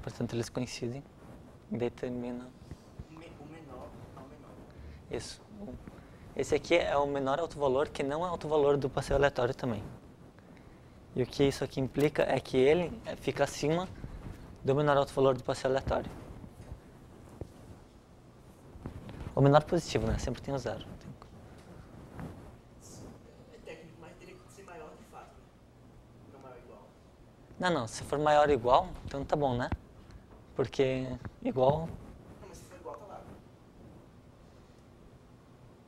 A: Portanto, eles coincidem e determinam...
B: O menor ao menor.
A: Isso. Esse aqui é o menor autovalor, que não é autovalor do passeio aleatório também. E o que isso aqui implica é que ele fica acima do menor autovalor do passeio aleatório. O menor positivo, né? Sempre tem o zero.
B: É técnico, mas teria que ser maior de fato, né? Não maior ou igual.
A: Não, se for maior ou igual, então tá bom, né? Porque igual...
B: Não, mas se for igual, tá lá.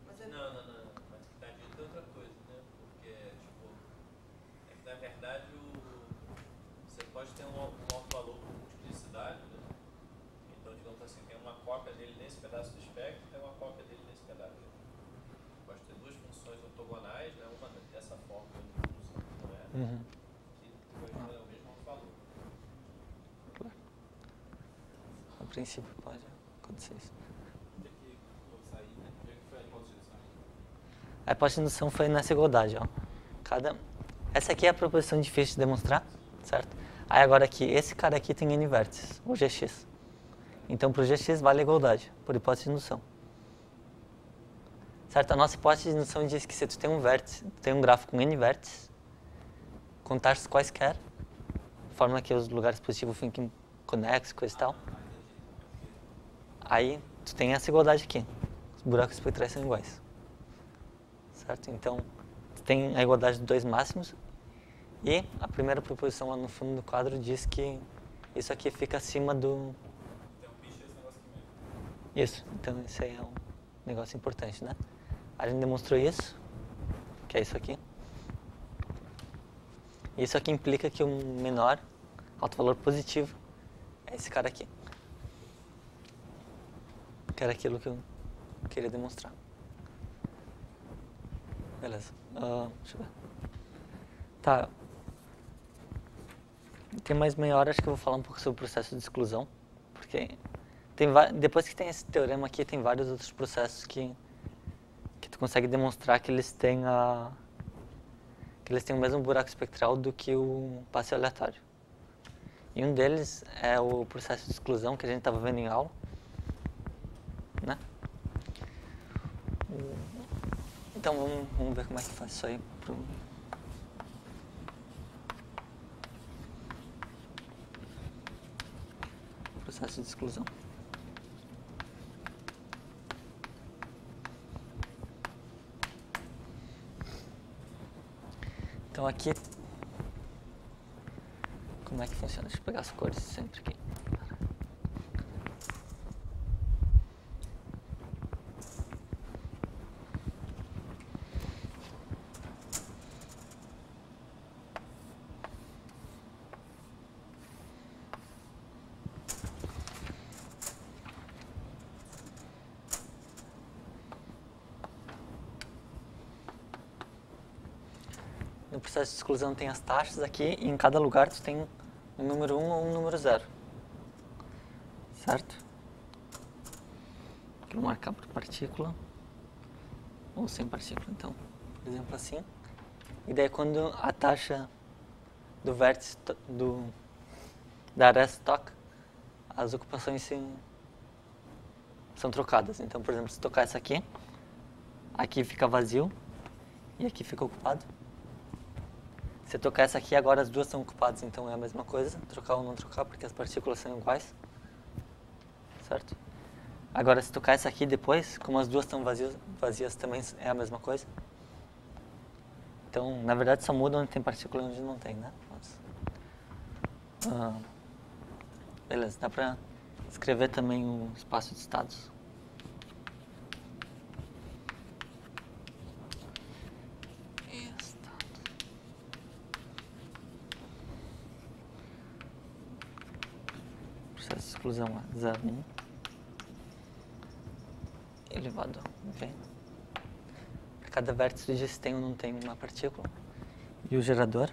B: Mas é...
C: Não. Mas tá dito outra coisa, né? Porque, tipo, é que na verdade você pode ter um autovalor por multiplicidade, né? Então, digamos assim, tem uma cópia dele nesse pedaço do espectro e tem uma cópia dele nesse pedaço. Pode ter duas funções ortogonais, né?
A: Uhum.
C: Que vai dar o mesmo valor.
A: Claro. A princípio pode acontecer isso.
C: Onde é que vou sair, né? Onde é que foi a hipótese de indução?
A: A hipótese de indução foi nessa igualdade, ó. Essa aqui é a proposição difícil de demonstrar, certo? Aí agora aqui, esse cara aqui tem N vértices, o Gx. Então para o Gx vale a igualdade, por hipótese de indução. Certo? A nossa hipótese de indução diz que se tu tem um vértice, tem um grafo com N vértices, com taxas quaisquer, forma que os lugares positivos fiquem conexos, coisa e tal, aí tu tem essa igualdade aqui. Os buracos espectrais são iguais. Certo? Então, tu tem a igualdade de dois máximos e a primeira proposição lá no fundo do quadro diz que isso aqui fica acima do...
C: Tem um bicho esse negócio aqui mesmo.
A: Isso, então esse aí é um negócio importante, né? A gente demonstrou isso, que é isso aqui. Isso aqui implica que o menor alto valor positivo é esse cara aqui. Que era aquilo que eu queria demonstrar. Beleza. Deixa eu ver. Tá. Tem mais meia hora, acho que eu vou falar um pouco sobre o processo de exclusão. Porque depois que tem esse teorema aqui, tem vários outros processos que tu consegue demonstrar que eles têm o mesmo buraco espectral do que o passe aleatório. E um deles é o processo de exclusão que a gente estava vendo em aula, né? Então vamos ver como é que faz isso aí pro processo de exclusão. Então aqui, como é que funciona? Deixa eu pegar as cores sempre aqui. No processo de exclusão tem as taxas aqui e em cada lugar tu tem um número 1 ou um número 0. Certo? Vou marcar por partícula ou sem partícula, então, por exemplo assim. E daí quando a taxa do vértice da aresta toca, as ocupações são trocadas. Então, por exemplo, se tocar essa aqui fica vazio e aqui fica ocupado. Se eu tocar essa aqui, agora as duas estão ocupadas, então é a mesma coisa, trocar ou não trocar, porque as partículas são iguais, certo? Agora, se tocar essa aqui depois, como as duas estão vazias também é a mesma coisa. Então, na verdade, só muda onde tem partícula e onde não tem, né? Beleza, dá pra escrever também o espaço de estados. Processo de exclusão é 0,1 elevado a V. Para cada vértice diz se tem ou não tem uma partícula. E o gerador.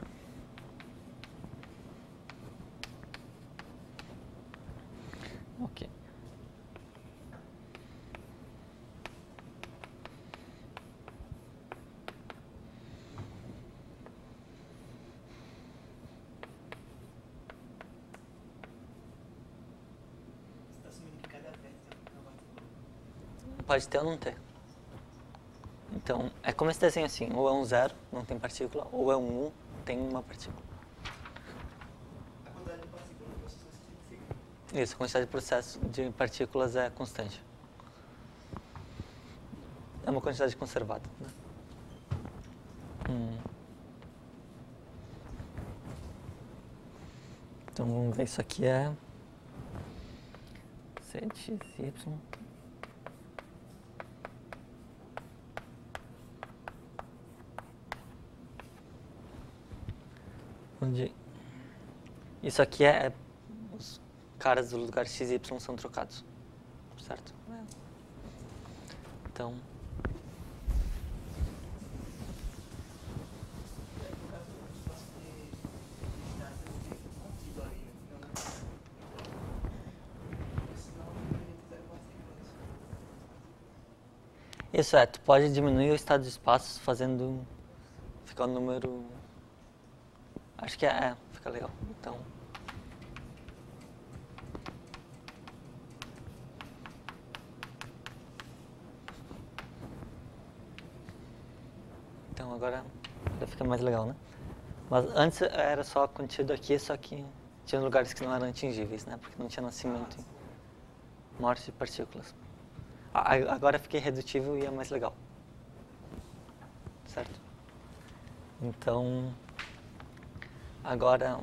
A: Ok. Pode ter ou não ter. Então, é como esse desenho assim, ou é um 0, não tem partícula, ou é um 1, tem uma partícula.
B: A quantidade de partículas no processo significa?
A: Isso, a quantidade de partículas é constante. É uma quantidade conservada, né? Então, vamos ver, isso aqui é C de x, y. Onde isso aqui os caras do lugar x e y são trocados, certo? Então, Isso é, tu pode diminuir o estado de espaços fazendo... Ficar o número... Acho que fica legal. Então agora fica mais legal, né? Mas antes era só contido aqui, só que tinha lugares que não eram atingíveis, né? Porque não tinha nascimento e morte de partículas. Agora fiquei redutível e é mais legal. Certo? Então, agora,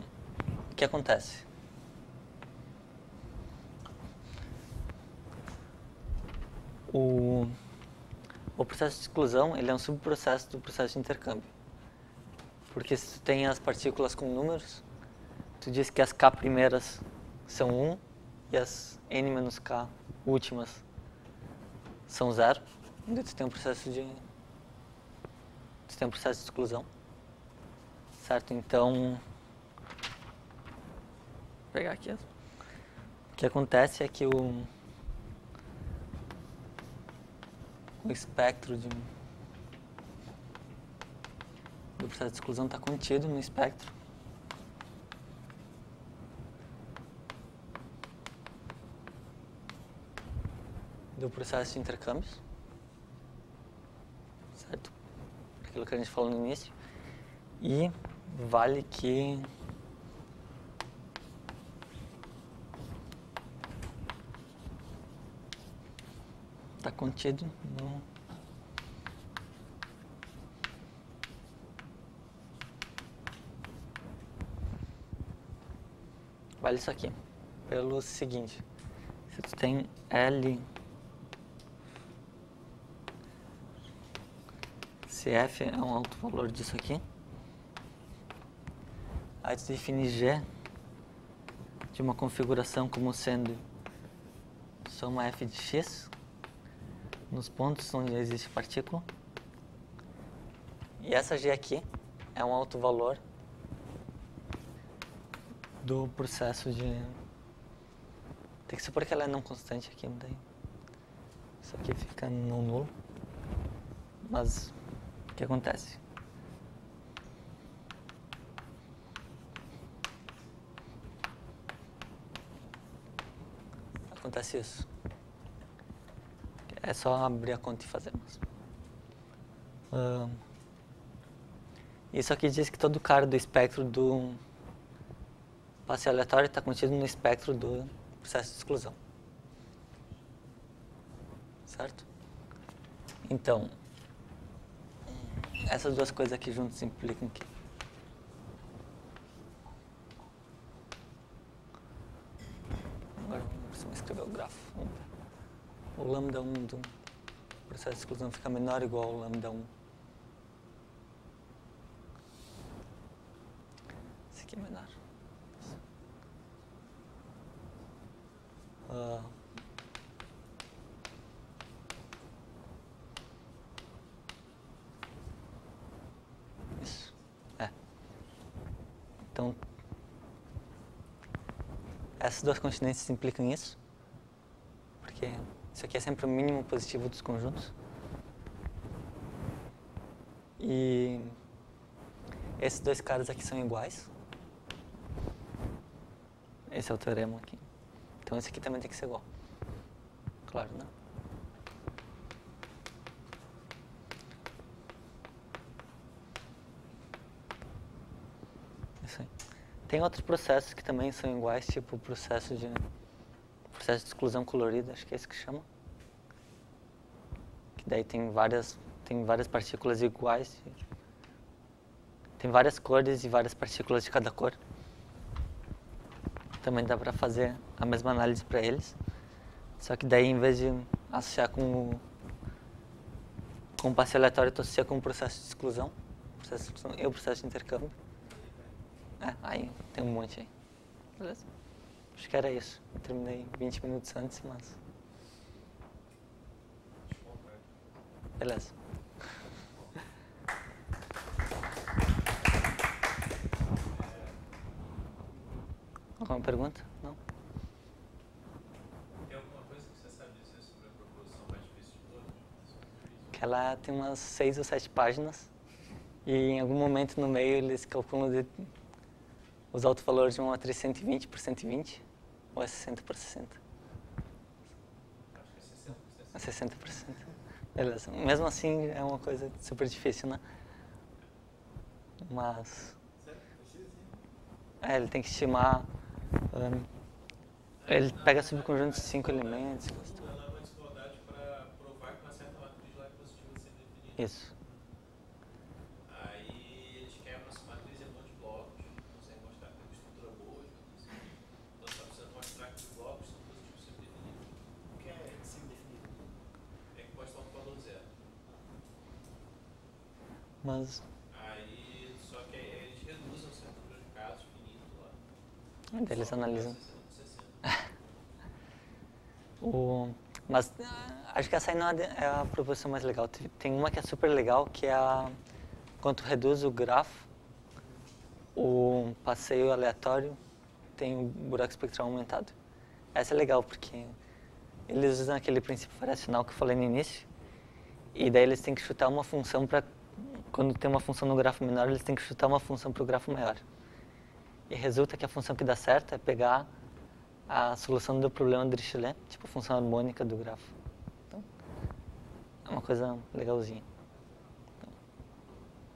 A: o que acontece? O processo de exclusão, ele é um subprocesso do processo de intercâmbio. Porque se tu tem as partículas com números, tu diz que as K primeiras são 1 e as N-K últimas são 0. Então tu tem um processo de exclusão. Certo? Então, vou pegar aqui. O que acontece é que o espectro do processo de exclusão está contido no espectro. Do processo de intercâmbios. Certo? Aquilo que a gente falou no início. E vale que está contido no vale isso aqui pelo seguinte: se tu tem L, se F é um alto valor disso aqui, aí tu define G de uma configuração como sendo soma F de X nos pontos onde existe partícula, e essa G aqui é um alto valor do processo de... Tem que supor que ela é não constante aqui, daí isso aqui fica não nulo. Mas o que acontece? Acontece isso. É só abrir a conta e fazer. Isso aqui diz que todo cara do espectro do passe aleatório está contido no espectro do processo de exclusão. Certo? Então, essas duas coisas aqui juntas implicam que agora vamos escrever o grafo. O lambda 1 do processo de exclusão fica menor ou igual ao lambda 1. Esse aqui é menor. Isso. Então, essas duas continentes implicam isso, porque isso aqui é sempre o mínimo positivo dos conjuntos. E esses dois caras aqui são iguais. Esse é o teorema aqui. Então esse aqui também tem que ser igual. Claro, né? Isso aí. Tem outros processos que também são iguais, tipo o processo de exclusão colorida, acho que é esse que chama. Que daí tem várias partículas iguais. Tem várias cores e várias partículas de cada cor. Também dá para fazer a mesma análise para eles. Só que daí, em vez de associar com o passe aleatório, tu associa com o processo de exclusão. E o processo de intercâmbio. Aí tem um monte aí. Beleza? Acho que era isso. Eu terminei 20 minutos antes, mas... Beleza. Alguma pergunta? Não?
C: Tem alguma coisa que você sabe dizer sobre a proposição mais difícil de todas?
A: Ela tem umas 6 ou 7 páginas e em algum momento no meio eles calculam os autovalores de uma matriz 120 por 120 ou é 60 por 60?
C: Acho que é 60 por 60.
A: É 60%. Beleza. Mesmo assim é uma coisa super difícil, né? Mas... ele tem que estimar... ele pega subconjuntos de 5 elementos.
C: Ela é uma desigualdade para provar que uma certa matriz lá é positiva de ser definida.
A: Isso.
C: Aí eles quebram essa matriz em um monte de blocos, conseguem mostrar que tem uma estrutura boa, assim. Então só precisa mostrar que os blocos são positivos sempre definidos.
B: O que é sempre definido?
C: É que pode estar um valor zero.
A: Mas...
C: Aí, só que aí eles reduzem o certo número de casos finito lá.
A: eles analisam.
C: 60.
A: Mas acho que essa aí não é a proposição mais legal. Tem uma que é super legal, que é quando tu reduz o grafo, o passeio aleatório tem o buraco espectral aumentado. Essa é legal, porque eles usam aquele princípio variacional que eu falei no início, e daí eles têm que chutar uma função para... Quando tem uma função no grafo menor, eles têm que chutar uma função para o grafo maior. E resulta que a função que dá certo é pegar a solução do problema de Dirichlet, tipo a função harmônica do grafo. Então, é uma coisa legalzinha.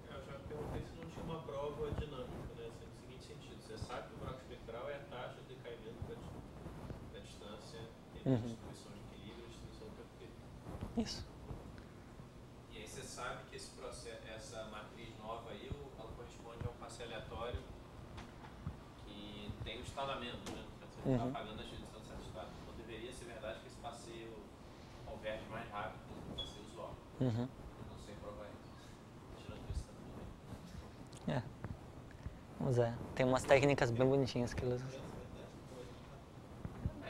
C: Eu já perguntei se não tinha uma prova dinâmica, né? Assim, no seguinte sentido, você sabe que o buraco espectral é a taxa de decaimento da distância entre a distribuição de equilíbrio e a distribuição do perfeito.
A: Isso.
C: E aí você sabe que esse processo, essa matriz nova aí, ela corresponde a um passeio aleatório que tem o estallamento, né? Você está pagando a distribuição de certo estado. Então deveria ser verdade que esse passeio converge mais rápido do que o passeio usual. Eu não sei provar isso. Tirando isso também.
A: Vamos ver. Tem umas técnicas bem bonitinhas que eles usam.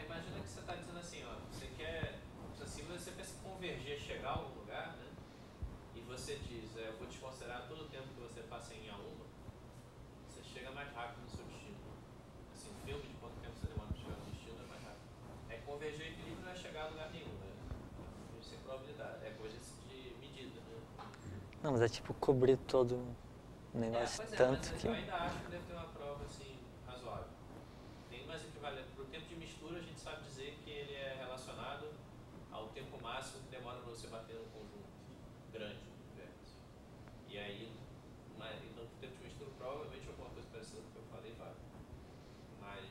C: Imagina que você está dizendo assim, ó, você quer, assim, você pensa em convergir, chegar a algum lugar, né? E você diz, eu vou desconsiderar todo o tempo que você passa em A1, você chega mais rápido no seu destino. Assim, o filme de quanto tempo você demora para chegar no destino é mais rápido. Convergir o equilíbrio não é chegar a lugar nenhum, né? Sem probabilidade, é coisa de medida, né?
A: Não, mas é tipo cobrir todo o negócio tanto
C: mas
A: que...
C: eu ainda acho que deve ter uma prova, assim, razoável. Tem mais equivalente. Para o tempo de mistura, a gente sabe dizer que ele é relacionado ao tempo máximo que demora para você bater num conjunto grande de vértices. E aí, então, para o tempo de mistura, provavelmente alguma coisa parecida com o que eu falei vale. Mas,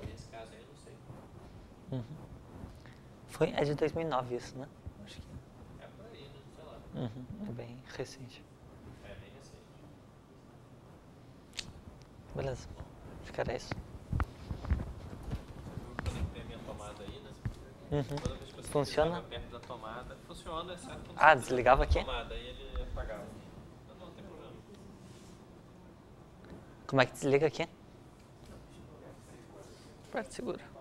C: nesse caso aí, eu não sei.
A: É de 2009 isso, né? Acho que
C: É por aí, né? Sei lá.
A: é bem recente.
C: É bem recente.
A: Beleza. Acho que era isso.
C: Eu conectei a minha tomada aí, né? Toda vez que você
A: Funciona?
C: chegava perto da tomada, funciona, exceto quando
A: Ah,
C: você
A: desligava aqui?
C: tomada, aí ele apagava. Não tem problema.
A: Como é que desliga aqui? Parte segura.